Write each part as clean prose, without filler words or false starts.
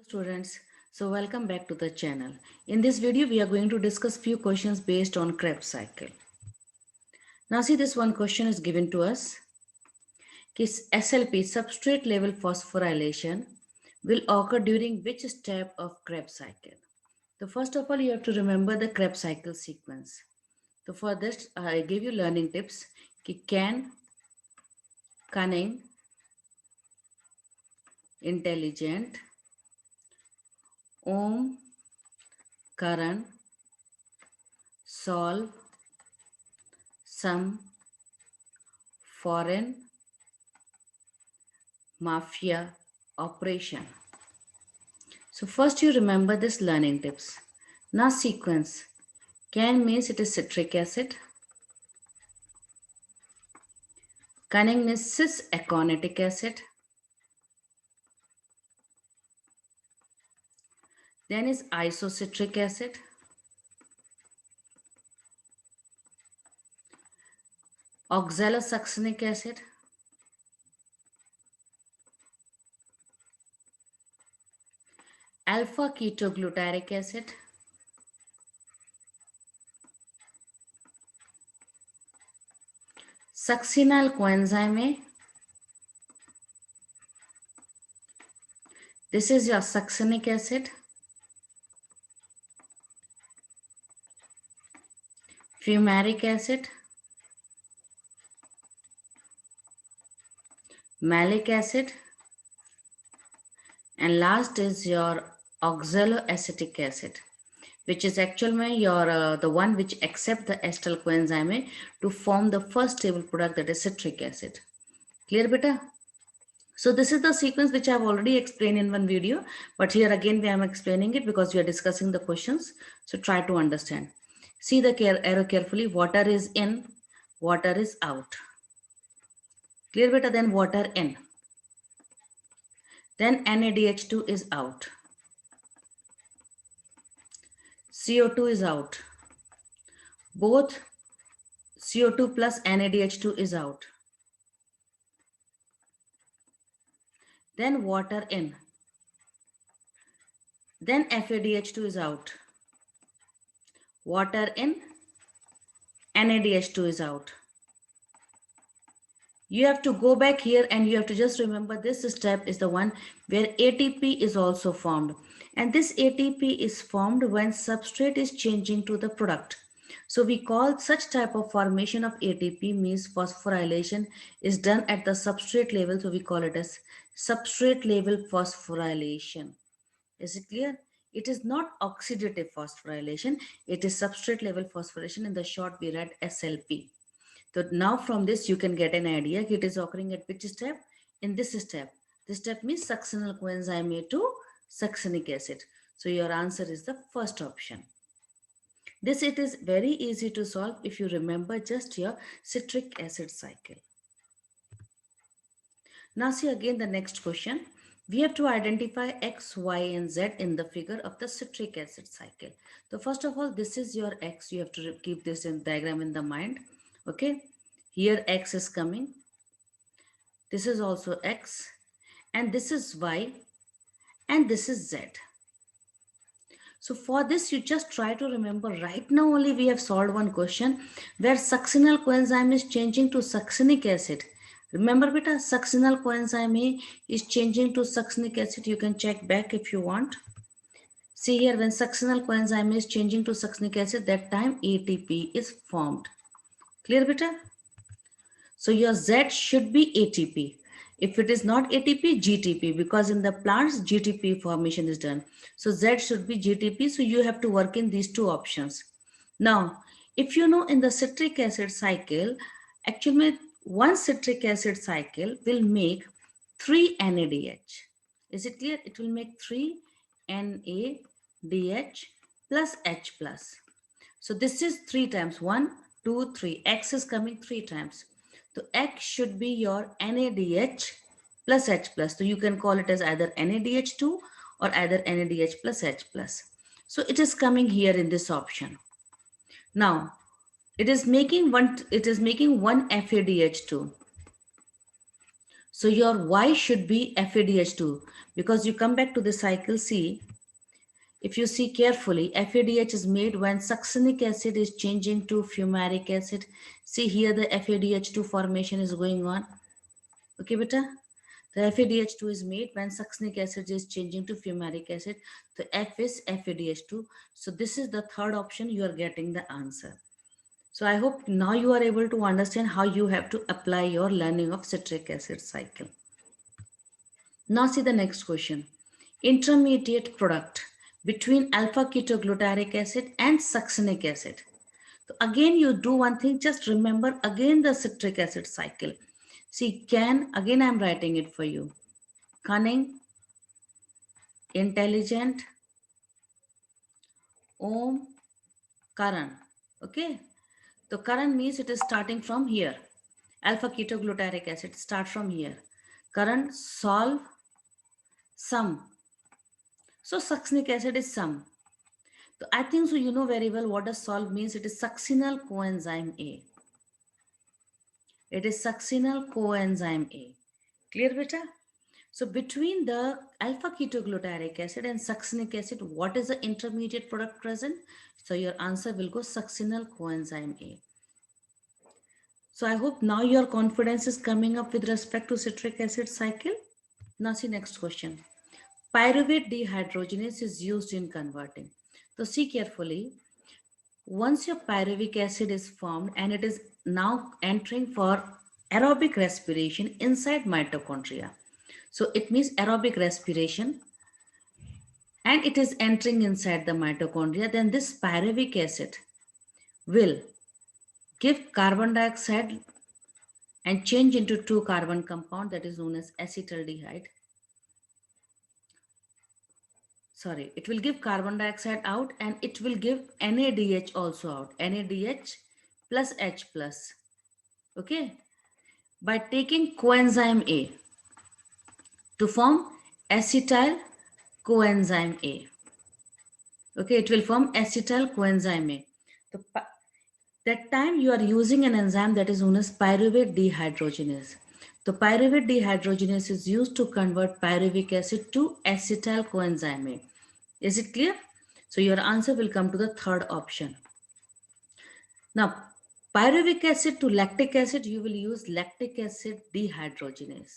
Students, so welcome back to the channel. In this video we are going to discuss few questions based on Krebs cycle. Now see, this one question is given to us. SLP, substrate level phosphorylation, will occur during which step of Krebs cycle? So first of all you have to remember the Krebs cycle sequence. So for this I give you learning tips. Can, cunning, intelligent, Om, Karan, solve, some, foreign, mafia, operation. So first you remember this learning tips. Now sequence. Can means it is citric acid. Cunning means cis-aconitic acid. Then is isocitric acid. Oxalosuccinic acid. Alpha ketoglutaric acid. Succinyl coenzyme A. This is your succinic acid. Fumaric acid. Malic acid. And last is your oxaloacetic acid, which is actually your the one which accept the acetyl coenzyme to form the first stable product, that is citric acid. Clear, beta? So this is the sequence which I have already explained in one video, but here again we am explaining it because we are discussing the questions. So try to understand. See the arrow carefully. Water is in, water is out. Clear, beta? Then water in. Then NaDH2 is out. CO2 is out. Both CO2 plus NaDH2 is out. Then water in. Then FADH2 is out. Water in, NaDH2 is out. You have to go back here and you have to just remember this step is the one where ATP is also formed. And this ATP is formed when substrate is changing to the product. So we call such type of formation of ATP means phosphorylation is done at the substrate level. So we call it as substrate level phosphorylation. Is it clear? It is not oxidative phosphorylation. It is substrate level phosphorylation. In the short we read SLP. So now from this you can get an idea. It is occurring at which step? In this step. This step means succinyl coenzyme A to succinic acid. So your answer is the first option. This it is very easy to solve if you remember just your citric acid cycle. Now see again the next question. We have to identify X, Y and Z in the figure of the citric acid cycle. So first of all, this is your X. You have to keep this in diagram in the mind. Okay. Here X is coming. This is also X. And this is Y. And this is Z. So for this, you just try to remember right now only we have solved one question where succinyl coenzyme is changing to succinic acid. Remember beta, succinyl coenzyme A is changing to succinic acid. You can check back if you want. See here, when succinyl coenzyme is changing to succinic acid, that time ATP is formed. Clear beta? So your Z should be ATP. If it is not ATP, GTP, because in the plants GTP formation is done. So Z should be GTP. So you have to work in these two options. Now, if you know in the citric acid cycle, actually one citric acid cycle will make 3 NADH. Is it clear? It will make 3 NADH plus H plus. So this is 3 times. 1, 2, 3. X is coming 3 times. So X should be your NADH plus H plus. So you can call it as either NADH2 or either NADH plus H plus. So it is coming here in this option. Now it is making one FADH2. So your Y should be FADH2 because you come back to the cycle. See, if you see carefully, FADH is made when succinic acid is changing to fumaric acid. See here the FADH2 formation is going on. Okay, beta? The FADH2 is made when succinic acid is changing to fumaric acid. The F is FADH2. So this is the third option. You are getting the answer. So I hope now you are able to understand how you have to apply your learning of citric acid cycle. Now see the next question. Intermediate product between alpha ketoglutaric acid and succinic acid. So again you do one thing, just remember again the citric acid cycle. See, again I'm writing it for you. Cunning, intelligent, Om, Karan. Okay. So Karan means it is starting from here. Alpha ketoglutaric acid start from here. Karan, solve, sum. So succinic acid is sum. So I think so you know very well what does solve means. It is succinyl coenzyme A. It is succinyl coenzyme A. Clear, beta? So between the alpha ketoglutaric acid and succinic acid, what is the intermediate product present? So your answer will go succinyl coenzyme A. So I hope now your confidence is coming up with respect to citric acid cycle. Now see next question. Pyruvate dehydrogenase is used in converting. So see carefully. Once your pyruvic acid is formed and it is now entering for aerobic respiration inside mitochondria. So it means aerobic respiration and it is entering inside the mitochondria, then this pyruvic acid will give carbon dioxide and change into two carbon compound that is known as acetaldehyde. Sorry, it will give carbon dioxide out and it will give NADH also out. NADH plus H plus. Okay. By taking coenzyme A to form acetyl coenzyme A. Okay, it will form acetyl coenzyme A. So, that time you are using an enzyme that is known as pyruvate dehydrogenase. The pyruvate dehydrogenase is used to convert pyruvic acid to acetyl coenzyme A. Is it clear? So your answer will come to the third option. Now, pyruvic acid to lactic acid, you will use lactic acid dehydrogenase.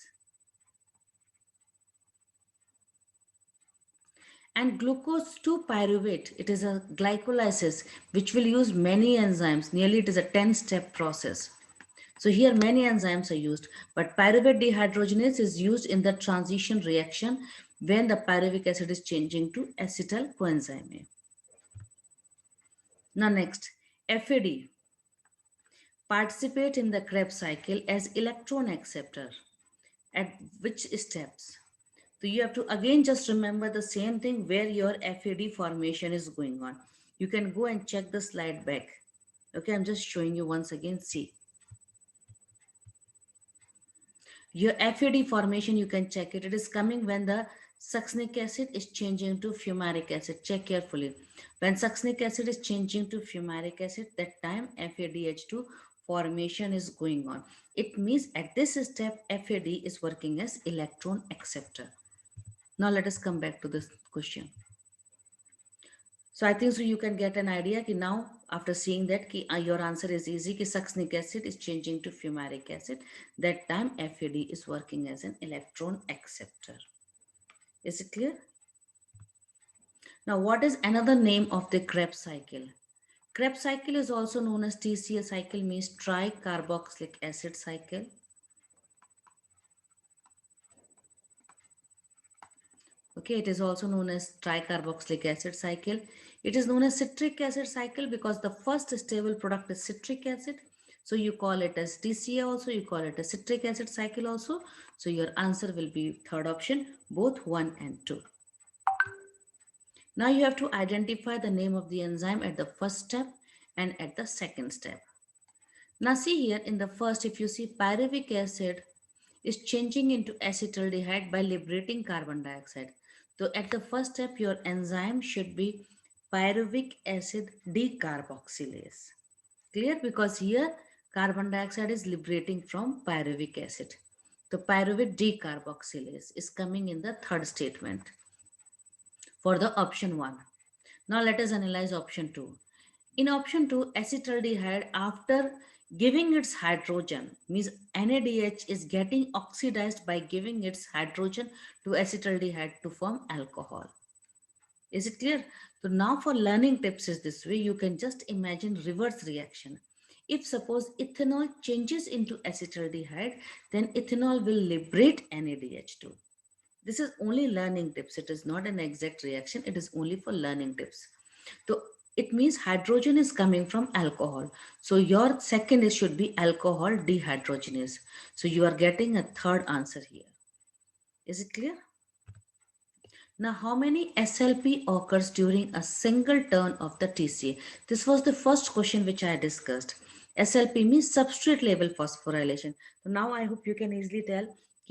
And glucose to pyruvate, it is a glycolysis which will use many enzymes. Nearly it is a 10-step process. So here many enzymes are used, but pyruvate dehydrogenase is used in the transition reaction when the pyruvic acid is changing to acetyl coenzyme A. Now next, FAD participate in the Krebs cycle as electron acceptor. At which steps? So you have to again just remember the same thing where your FAD formation is going on. You can go and check the slide back. Okay, I'm just showing you once again. See. Your FAD formation, you can check it. It is coming when the succinic acid is changing to fumaric acid. Check carefully. When succinic acid is changing to fumaric acid, that time FADH2 formation is going on. It means at this step, FAD is working as electron acceptor. Now let us come back to this question. So I think so you can get an idea कि now after seeing that your answer is easy कि succinic acid is changing to fumaric acid. That time FAD is working as an electron acceptor. Is it clear? Now what is another name of the Krebs cycle? Krebs cycle is also known as TCA cycle, means tricarboxylic acid cycle. Okay, it is also known as tricarboxylic acid cycle. It is known as citric acid cycle because the first stable product is citric acid. So you call it as TCA also, you call it a citric acid cycle also. So your answer will be third option, both 1 and 2. Now you have to identify the name of the enzyme at the first step and at the second step. Now see here in the first, if you see pyruvic acid is changing into acetaldehyde by liberating carbon dioxide. So at the first step, your enzyme should be pyruvic acid decarboxylase. Clear? Because here carbon dioxide is liberating from pyruvic acid. The pyruvate decarboxylase is coming in the third statement for the option 1. Now let us analyze option 2. In option 2, acetaldehyde after giving its hydrogen means NADH is getting oxidized by giving its hydrogen to acetaldehyde to form alcohol. Is it clear? So now for learning tips is this way, you can just imagine reverse reaction. If suppose ethanol changes into acetaldehyde, then ethanol will liberate NADH2. This is only learning tips. It is not an exact reaction. It is only for learning tips. So it means hydrogen is coming from alcohol. So your second is should be alcohol dehydrogenase. So you are getting a third answer here. Is it clear? Now, how many SLP occurs during a single turn of the TCA? This was the first question which I discussed. SLP means substrate level phosphorylation. So now I hope you can easily tell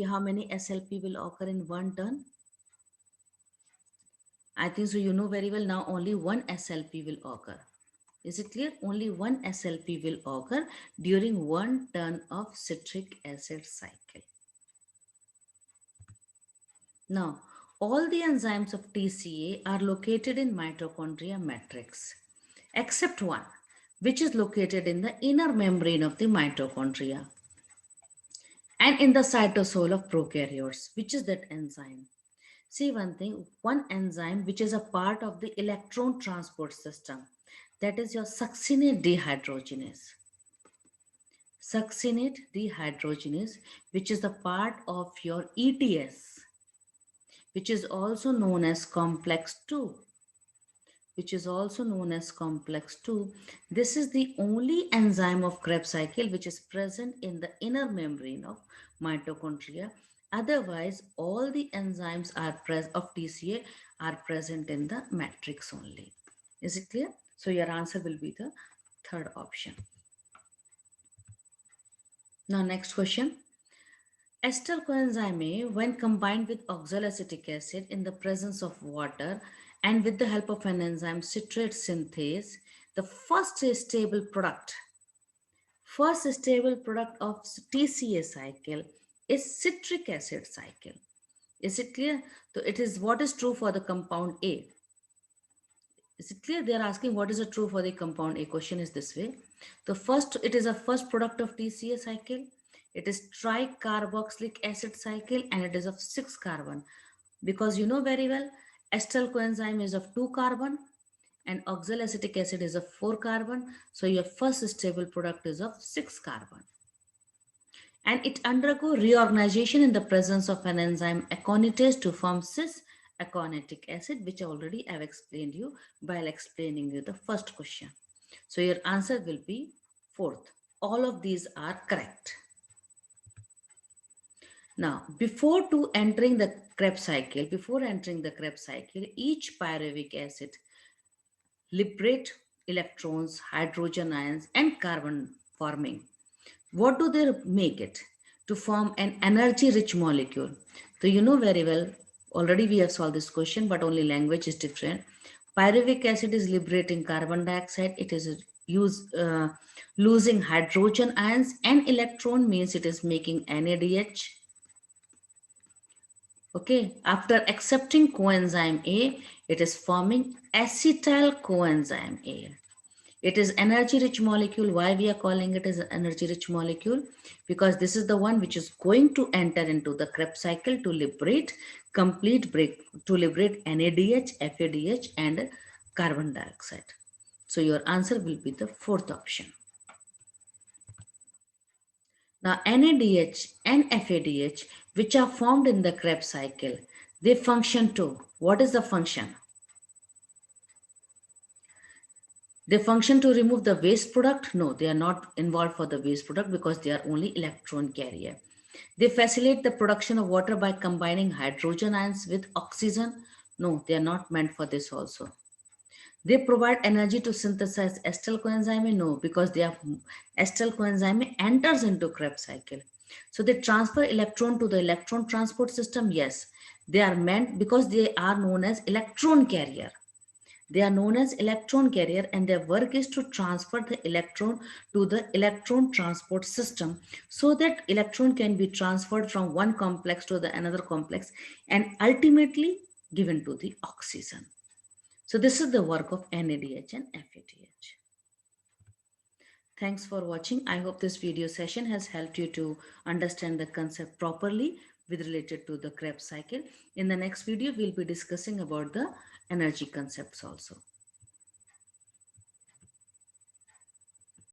how many SLP will occur in one turn. I think so you know very well now only one SLP will occur. Is it clear? Only one SLP will occur during one turn of citric acid cycle. Now, all the enzymes of TCA are located in mitochondria matrix, except one, which is located in the inner membrane of the mitochondria and in the cytosol of prokaryotes. Which is that enzyme? See one thing, one enzyme which is a part of the electron transport system, that is your succinate dehydrogenase. Succinate dehydrogenase, which is the part of your ETS, which is also known as complex 2. Which is also known as complex 2. This is the only enzyme of Krebs cycle which is present in the inner membrane of mitochondria. Otherwise, all the enzymes of TCA are present in the matrix only. Is it clear? So your answer will be the third option. Now next question. Acetyl coenzyme A, when combined with oxaloacetic acid in the presence of water and with the help of an enzyme citrate synthase, the first stable product of TCA cycle is citric acid cycle. Is it clear? So it is what is true for the compound A. Is it clear? They are asking what is true for the compound A. Question is this way. It is a first product of TCA cycle. It is tricarboxylic acid cycle and it is of 6 carbon. Because you know very well, acetyl coenzyme is of 2 carbon and oxaloacetic acid is of 4 carbon. So your first stable product is of 6 carbon. And it undergo reorganization in the presence of an enzyme aconitase to form cis aconitic acid, which already I have explained you while explaining you the first question. So your answer will be fourth. All of these are correct. Now, before entering the Krebs cycle, each pyruvic acid liberate electrons, hydrogen ions, and carbon forming. What do they make it? To form an energy-rich molecule. So you know very well, already we have solved this question, but only language is different. Pyruvic acid is liberating carbon dioxide. It is losing hydrogen ions, and electron means it is making NADH. Okay, after accepting coenzyme A, it is forming acetyl coenzyme A. It is energy rich molecule. Why we are calling it as an energy rich molecule? Because this is the one which is going to enter into the Krebs cycle to liberate NADH, FADH and carbon dioxide. So your answer will be the fourth option. Now NADH and FADH, which are formed in the Krebs cycle, they function too. What is the function? They function to remove the waste product? No, they are not involved for the waste product because they are only electron carrier. They facilitate the production of water by combining hydrogen ions with oxygen? No, they are not meant for this also. They provide energy to synthesize acetyl coenzyme? No, because acetyl coenzyme enters into Krebs cycle. So they transfer electron to the electron transport system? Yes, they are meant because they are known as electron carrier. They are known as electron carrier, and their work is to transfer the electron to the electron transport system so that electron can be transferred from one complex to the another complex and ultimately given to the oxygen. So this is the work of NADH and FADH. Thanks for watching. I hope this video session has helped you to understand the concept properly with related to the Krebs cycle. In the next video, we'll be discussing about the energy concepts also.